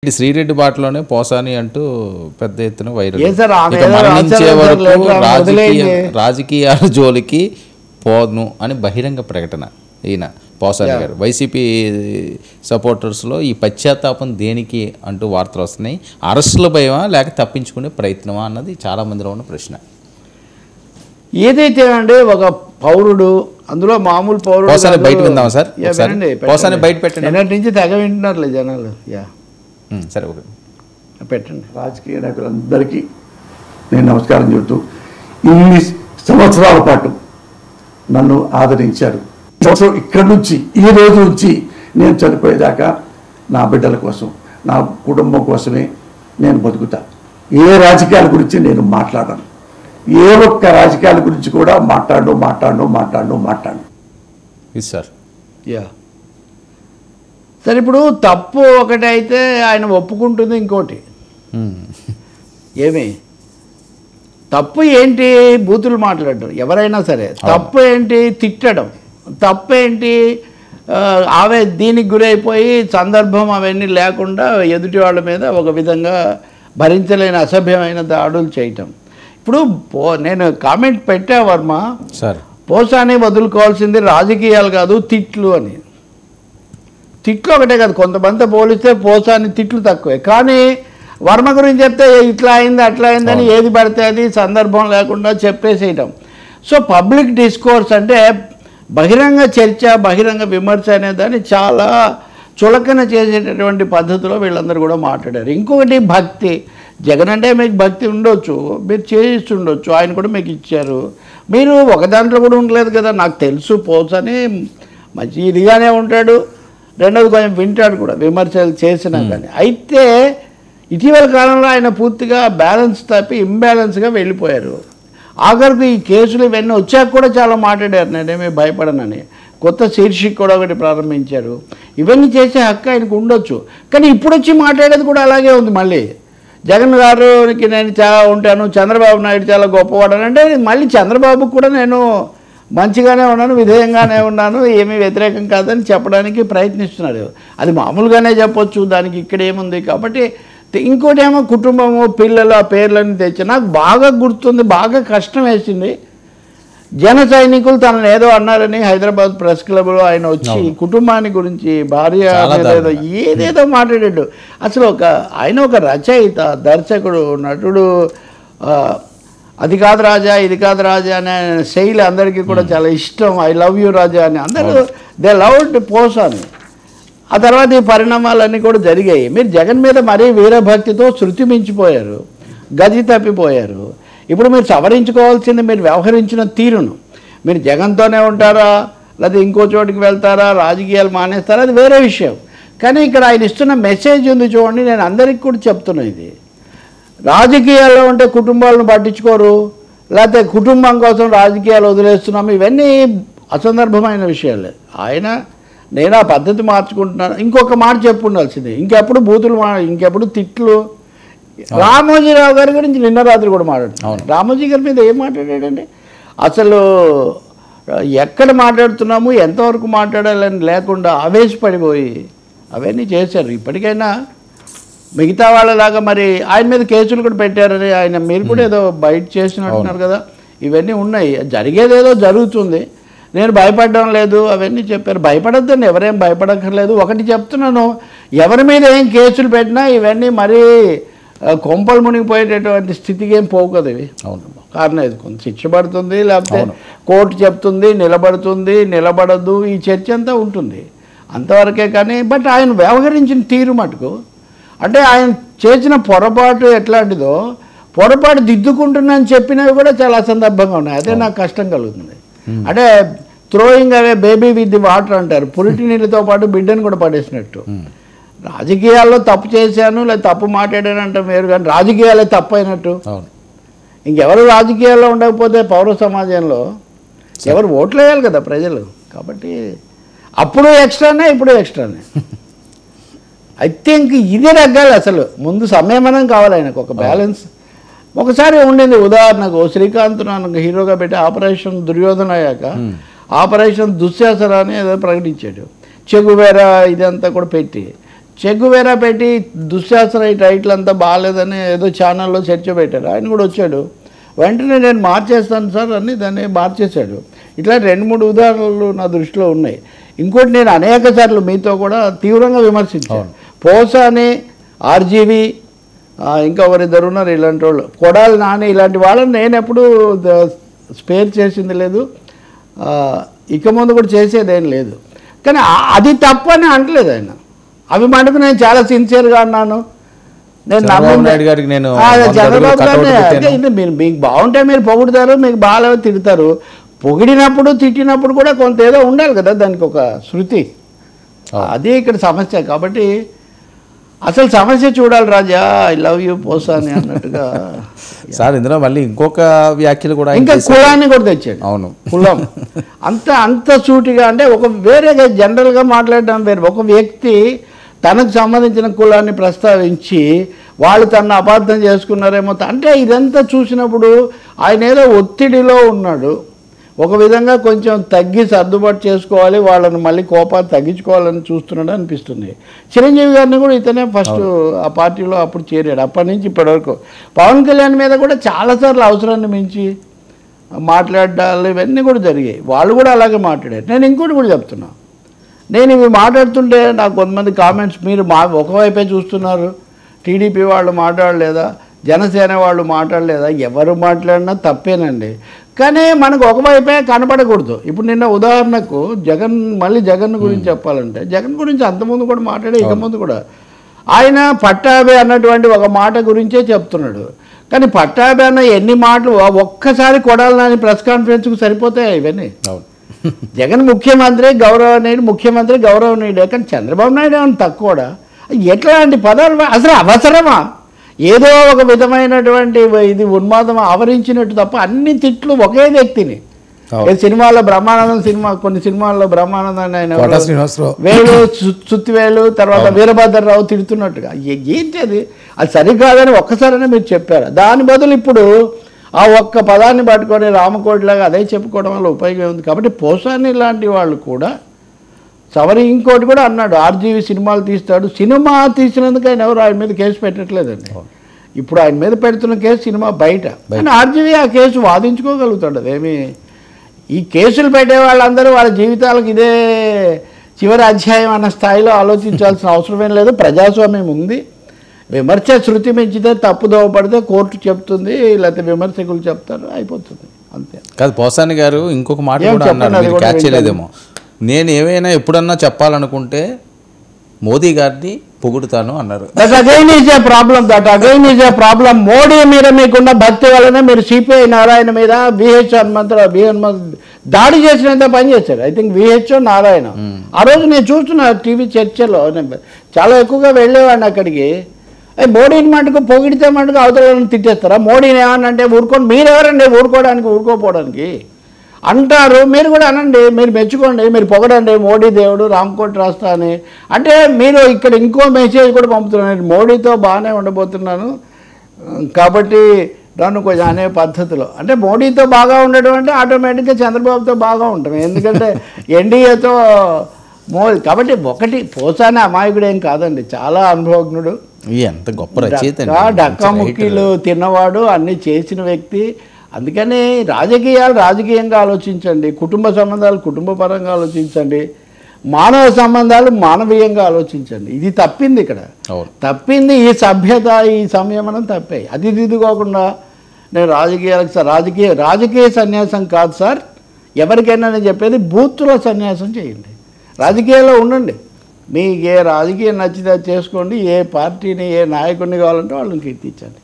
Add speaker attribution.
Speaker 1: శ్రీరెడ్డి బాటలోనే పోసాని అంటూ పెద్ద ఎత్తున వైరల్.
Speaker 2: ఇక
Speaker 1: మరణించే వరకు రాజకీయాల జోలికి పోను అని బహిరంగ ప్రకటన ఈయన పోసాని గారు. వైసీపీ సపోర్టర్స్లో ఈ పశ్చాత్తాపం దేనికి అంటూ వార్తలు వస్తున్నాయి. అరెస్టుల భయమా లేక తప్పించుకునే ప్రయత్నమా అన్నది చాలా మందిలో ఉన్న ప్రశ్న.
Speaker 2: ఏదైతే అండి ఒక పౌరుడు, అందులో మామూలు పౌరుడు
Speaker 1: పోసాని బయట విందామా సార్? పోసాని బయట పెట్టండి.
Speaker 2: నిన్నటి నుంచి తెగ వింటున్నారులే జనాలు.
Speaker 1: సరే ఓకే
Speaker 2: పెట్టండి.
Speaker 3: రాజకీయ నాయకులందరికీ నేను నమస్కారం చెబుతూ ఇన్ని సంవత్సరాల పాటు నన్ను ఆదరించారు. ఇక్కడి నుంచి ఈ రోజు నుంచి నేను చనిపోయేదాకా నా బిడ్డల కోసం, నా కుటుంబం కోసమే నేను బతుకుతా. ఏ రాజకీయాల గురించి నేను మాట్లాడను. ఏ ఒక్క రాజకీయాల గురించి కూడా మాట్లాడను.
Speaker 1: సార్
Speaker 2: సరే, ఇప్పుడు తప్పు ఒకటైతే ఆయన ఒప్పుకుంటుంది, ఇంకోటి ఏమి తప్పు ఏంటి? బూతులు మాట్లాడడం ఎవరైనా సరే. తప్పు ఏంటి? తిట్టడం. తప్పు ఏంటి? దీనికి గురైపోయి సందర్భం అవన్నీ లేకుండా ఎదుటి వాళ్ళ మీద ఒక విధంగా భరించలేని అసభ్యమైన దాడులు చేయటం. ఇప్పుడు నేను కామెంట్ పెట్టా వర్మ,
Speaker 1: సార్
Speaker 2: పోసాని వదులుకోవాల్సింది రాజకీయాలు కాదు తిట్లు అని. తిట్లు ఒకటే కాదు, కొంతమంది పోలిస్తే పోసాని తిట్లు తక్కువే. కానీ వర్మ గురించి చెప్తే ఇట్లా అయింది అట్లా అయిందని ఏది పడితే అది సందర్భం లేకుండా చెప్పేసేయటం. సో పబ్లిక్ డిస్కోర్స్ అంటే బహిరంగ చర్చ, బహిరంగ విమర్శ అనేదాన్ని చాలా చులకన చేసేటటువంటి పద్ధతిలో వీళ్ళందరూ కూడా మాట్లాడారు. ఇంకొకటి భక్తి. జగన్ అంటే మీకు భక్తి ఉండొచ్చు, మీరు చేయిస్తుండొచ్చు, ఆయన కూడా మీకు ఇచ్చారు. మీరు ఒక దాంట్లో కూడా ఉండలేదు కదా. నాకు తెలుసు పోసని మంచి ఇదిగానే ఉంటాడు, రెండోది కొంచెం వింటాడు కూడా విమర్శలు చేసినా కానీ. అయితే ఇటీవల కాలంలో ఆయన పూర్తిగా బ్యాలెన్స్ తప్పి ఇంబ్యాలెన్స్గా వెళ్ళిపోయారు. ఆఖరికి ఈ కేసులు ఇవన్నీ వచ్చాక కూడా చాలా మాట్లాడారు, నేనేమీ భయపడనని. కొత్త శీర్షిక కూడా ఒకటి ప్రారంభించారు. ఇవన్నీ చేసే హక్కు ఆయనకు ఉండొచ్చు. కానీ ఇప్పుడు వచ్చి మాట్లాడేది కూడా అలాగే ఉంది. మళ్ళీ జగన్ గారికి నేను చాలా ఉంటాను, చంద్రబాబు నాయుడు చాలా గొప్పవాడని అంటే మళ్ళీ చంద్రబాబుకు కూడా నేను మంచిగానే ఉన్నాను, విధేయంగానే ఉన్నాను, ఏమీ వ్యతిరేకం కాదని చెప్పడానికి ప్రయత్నిస్తున్నారు. అది మామూలుగానే చెప్పొచ్చు, దానికి ఇక్కడ ఏముంది. కాబట్టి ఇంకోటి ఏమో కుటుంబము, పిల్లలు, ఆ పేర్లన్నీ తెచ్చి నాకు బాగా గుర్తుంది, బాగా కష్టం వేసింది. జన సైనికులు తనను ఏదో అన్నారని హైదరాబాద్ ప్రెస్ క్లబ్లో ఆయన వచ్చి కుటుంబాన్ని గురించి, భార్య ఏదేదో మాట్లాడాడు. అసలు ఆయన ఒక రచయిత, దర్శకుడు, నటుడు. అది కాదు రాజా, ఇది కాదు రాజా అనే శైలి అందరికీ కూడా చాలా ఇష్టం. ఐ లవ్ యూ రాజా అని అందరూ దే లవ్డ్ పోసాని. ఆ తర్వాత ఈ పరిణామాలన్నీ కూడా జరిగాయి. మీరు జగన్ మీద మరీ వీరభక్తితో శృతి మించిపోయారు, గది తప్పిపోయారు. ఇప్పుడు మీరు సవరించుకోవాల్సింది మీరు వ్యవహరించిన తీరును. మీరు జగన్తోనే ఉంటారా, లేదా ఇంకో చోటికి వెళ్తారా, రాజకీయాలు మానేస్తారా, అది వేరే విషయం. కానీ ఇక్కడ ఆయన ఇస్తున్న మెసేజ్ ఉంది చూడండి. నేను అందరికీ కూడా చెప్తున్నా, ఇది రాజకీయాల్లో ఉంటే కుటుంబాలను పట్టించుకోరు, లేకపోతే కుటుంబం కోసం రాజకీయాలు వదిలేస్తున్నాము, ఇవన్నీ అసందర్భమైన విషయాలే. నేను ఆ పద్ధతి మార్చుకుంటున్నాను. ఇంకొక మాట చెప్పు ఉండాల్సింది, ఇంకెప్పుడు బూతులు, ఇంకెప్పుడు తిట్లు. రామోజీరావు గారి గురించి నిన్న రాత్రి కూడా మాట్లాడుతున్నాను. రామోజీ గారి మీద ఏం మాట్లాడాడండి? అసలు ఎక్కడ మాట్లాడుతున్నాము, ఎంతవరకు మాట్లాడాలని లేకుండా ఆవేశపడిపోయి అవన్నీ చేశారు. ఇప్పటికైనా మిగతా వాళ్ళలాగా మరి ఆయన మీద కేసులు కూడా పెట్టారని ఆయన మీరు కూడా ఏదో బయట చేసినట్టున్నారు కదా. ఇవన్నీ ఉన్నాయి, జరిగేదేదో జరుగుతుంది, నేను భయపడడం లేదు అవన్నీ చెప్పారు. భయపడద్దండి, ఎవరేం భయపడక్కర్లేదు. ఒకటి చెప్తున్నాను, ఎవరి మీద ఏం కేసులు పెట్టినా ఇవన్నీ మరీ కొంపలు మునిగిపోయేటటువంటి స్థితికి ఏం పోవు కదా ఇవి. కారణం ఇది కొంత శిక్ష పడుతుంది, లేకపోతే కోర్టు చెప్తుంది, నిలబడద్దు, ఈ చర్చ అంతా ఉంటుంది అంతవరకే. కానీ బట్ ఆయన వ్యవహరించిన తీరు మటుకు, అంటే ఆయన చేసిన పొరపాటు ఎట్లాంటిదో, పొరపాటు దిద్దుకుంటున్నాను చెప్పినవి కూడా చాలా అసందర్భంగా ఉన్నాయి. అదే నాకు కష్టం కలుగుతుంది. అంటే throwing away baby with the water అంటారు, పురిటి నీళ్ళతో పాటు బిడ్డను కూడా పడేసినట్టు. రాజకీయాల్లో తప్పు చేశాను లేదా తప్పు మాట్లాడాను అంటే వేరు, కానీ రాజకీయాలే తప్పు అయినట్టు. ఇంకెవరు రాజకీయాల్లో ఉండకపోతే పౌర సమాజంలో ఎవరు ఓట్లు వేయాలి కదా ప్రజలు. కాబట్టి అప్పుడు ఎక్స్ట్రానే, ఇప్పుడు ఎక్స్ట్రానే. ఐ థింక్ ఇది తగ్గాలి. అసలు ముందు సంయమనం కావాలి ఆయనకు, ఒక బ్యాలెన్స్. ఒకసారి ఉండింది, ఉదాహరణకు శ్రీకాంత్ నాకు హీరోగా పెట్టి ఆపరేషన్ దుర్యోధన అయ్యాక ఆపరేషన్ దుశ్శాసన అని ఏదో ప్రకటించాడు. చెగువేరా ఇదంతా కూడా పెట్టి చెగ్గువేరా పెట్టి దుశ్శాసన ఈ టైటిల్ అంతా బాగాలేదని ఏదో ఛానల్లో చర్చ పెట్టారు. ఆయన కూడా వచ్చాడు, వెంటనే నేను మార్చేస్తాను సార్ అని దాన్ని మార్చేశాడు. ఇట్లా 2-3 ఉదాహరణలు నా దృష్టిలో ఉన్నాయి. ఇంకోటి నేను అనేక సార్లు మీతో కూడా తీవ్రంగా విమర్శించాను. పోసాని, ఆర్జీవి, ఇంకా ఎవరిద్దరు ఉన్నారు ఇలాంటి వాళ్ళు, కొడాలి నాని, ఇలాంటి వాళ్ళని నేను ఎప్పుడూ స్పేర్ చేసింది లేదు, ఇక ముందు కూడా చేసేదేం లేదు. కానీ అది తప్పని అంటలేదు ఆయన. అవి మటుకు నేను చాలా సిన్సియర్గా అన్నాను. నేను
Speaker 1: చంద్రబాబు గారికి నేను
Speaker 2: చంద్రబాబు గారిని మీరు మీకు బాగుంటే మీరు పొగుడుతారు, మీకు బాగాలేవో తిడతారు. పొగిడినప్పుడు తిట్టినప్పుడు కూడా కొంత ఏదో ఉండాలి కదా, దానికి ఒక శృతి. అదే ఇక్కడ సమస్య. కాబట్టి అసలు సమస్య చూడాలి రాజా, ఐ లవ్ యూ పోసాని అన్నట్టుగా.
Speaker 1: సార్ ఇందులో మళ్ళీ ఇంకొక వ్యాఖ్యలు కూడా,
Speaker 2: ఇంకా కులాన్ని కూడా తెచ్చాడు.
Speaker 1: అవును,
Speaker 2: కులం అంత సూటిగా, అంటే ఒక వేరేగా జనరల్గా మాట్లాడడం వేరు. ఒక వ్యక్తి తనకు సంబంధించిన కులాన్ని ప్రస్తావించి వాళ్ళు తనను అపార్థం చేసుకున్నారేమో, అంటే ఇదంతా చూసినప్పుడు ఆయన ఏదో ఒత్తిడిలో ఉన్నాడు. ఒక విధంగా కొంచెం తగ్గి సర్దుబాటు చేసుకోవాలి, వాళ్ళని మళ్ళీ కోపాన్ని తగ్గించుకోవాలని చూస్తున్నాడు అనిపిస్తుంది. చిరంజీవి గారిని కూడా ఇతనే ఫస్ట్ ఆ పార్టీలో అప్పుడు చేరాడు. అప్పటి నుంచి ఇప్పటివరకు పవన్ కళ్యాణ్ మీద కూడా చాలాసార్లు అవసరాన్ని మించి మాట్లాడాలి, ఇవన్నీ కూడా జరిగాయి. వాళ్ళు కూడా అలాగే మాట్లాడారు. నేను ఇంకోటి కూడా చెప్తున్నా, నేను ఇవి మాట్లాడుతుంటే నాకు కొంతమంది కామెంట్స్, మీరు ఒకవైపే చూస్తున్నారు, టీడీపీ వాళ్ళు మాట్లాడలేదా, జనసేన వాళ్ళు మాట్లాడలేదా, ఎవరు మాట్లాడినా తప్పేనండి. కానీ మనకు ఒకవైపే కనపడకూడదు. ఇప్పుడు నిన్న ఉదాహరణకు జగన్ గురించి చెప్పాలంటే, జగన్ గురించి అంతకుముందు కూడా మాట్లాడే, ఇక ముందు కూడా ఆయన పట్టాభి అన్నటువంటి ఒక మాట గురించే చెప్తున్నాడు. కానీ పట్టాభి అన్న ఎన్ని మాటలు ఒక్కసారి కొడాలి నాని ప్రెస్ కాన్ఫరెన్స్కు సరిపోతాయి ఇవన్నీ. జగన్ ముఖ్యమంత్రి గౌరవనీయుడే, కానీ చంద్రబాబు నాయుడు ఏమన్నా తక్కువడా? ఎట్లాంటి పదాలు అసలు అవసరమా? ఏదో ఒక విధమైనటువంటి ఇది ఉన్మాదం ఆవరించినట్టు తప్ప అన్ని తిట్లు ఒకే వ్యక్తిని. సినిమాలో బ్రహ్మానందం కొన్ని సినిమాల్లో బ్రహ్మానందాన్ని ఆయన వేలు సుత్తివేలు తర్వాత వీరభద్రరావు తిడుతున్నట్టుగా, ఏంటి అది సరికాదని ఒక్కసారైనా మీరు చెప్పారు. దాని బదులు ఇప్పుడు ఆ ఒక్క పదాన్ని పట్టుకొని రామకోటిలాగా అదే చెప్పుకోవడం వల్ల ఉపయోగం ఉంది. కాబట్టి పోసాని లాంటి వాళ్ళు కూడా ఇంకోటి కూడా అన్నాడు, ఆర్జీవి సినిమాలు తీస్తాడు, సినిమా తీసినందుకు ఆయన ఎవరు ఆయన మీద కేసు పెట్టట్లేదండి. ఇప్పుడు ఆయన మీద పెడుతున్న కేసు సినిమా బయట, కానీ ఆర్జీవి ఆ కేసు వాదించుకోగలుగుతాడు. అదేమి ఈ కేసులు పెట్టే వాళ్ళందరూ వాళ్ళ జీవితాలకు ఇదే చివరి అధ్యాయం అన్న స్థాయిలో ఆలోచించాల్సిన అవసరమేం లేదు. ప్రజాస్వామ్యం ఉంది. విమర్శ శృతి మించితే తప్పుదోవ పడితే కోర్టు చెప్తుంది, లేకపోతే విమర్శకులు చెప్తారు, అయిపోతుంది, అంతే.
Speaker 1: కాదు, పోసాని గారు ఇంకొక మాట కూడా అన్నారు, క్యాచ్ చేయలేదేమో. నేను ఏమైనా ఎప్పుడన్నా చెప్పాలనుకుంటే మోదీ గారిని పొగుడుతాను అన్నారు.
Speaker 2: That again is a problem. Modi మీద మీకున్న భక్తి వలన మీరు సిపిఐ నారాయణ మీద హనుమంతరావు దాడి చేసినంత పని చేశారు. I think V H O Narayana. ఆ రోజు నేను చూస్తున్నా టీవీ చర్చలో, చాలా ఎక్కువగా వెళ్ళేవాడిని అక్కడికి. మోడీని మటుకు పొగిడితే మటుకు అవతలను తిట్టేస్తారా? మోడీని ఏమన్నా అంటే ఊరుకోండి. మీరెవరండి ఊరుకోపోవడానికి అంటారు. మీరు కూడా అనండి, మీరు మెచ్చుకోండి, మీరు పొగడండి, మోడీ దేవుడు రామకోటి రాస్తా అని. అంటే మీరు ఇక్కడ ఇంకో మెసేజ్ కూడా పంపుతున్నారు, మోడీతో బాగానే ఉండబోతున్నాను కాబట్టి నన్ను కొంచెం అనే పద్ధతిలో. అంటే మోడీతో బాగా ఉండడం అంటే ఆటోమేటిక్గా చంద్రబాబుతో బాగా ఉంటాం, ఎందుకంటే ఎన్డీఏతో మోదీ. కాబట్టి ఒకటి, పోసాని అమాయకుడు ఏం కాదండి, చాలా అనుభవజ్ఞుడు,
Speaker 1: ఎంత గొప్ప రచయిత,
Speaker 2: డక్కా ముక్కీలు తిన్నవాడు, అన్నీ చేసిన వ్యక్తి. అందుకని రాజకీయంగా ఆలోచించండి, కుటుంబ సంబంధాలు కుటుంబపరంగా ఆలోచించండి, మానవ సంబంధాలు మానవీయంగా ఆలోచించండి. ఇది తప్పింది ఇక్కడ, తప్పింది ఈ సభ్యత, ఈ సంయమనం తప్పాయి. అది దిద్దుకోకుండా నేను రాజకీయ సన్యాసం కాదు సార్, ఎవరికైనా నేను చెప్పేది బూత్తులో సన్యాసం చేయండి, రాజకీయాల్లో ఉండండి. మీకు ఏ రాజకీయం నచ్చితే చేసుకోండి, ఏ పార్టీని ఏ నాయకుడిని కావాలంటే వాళ్ళని కీర్తించండి.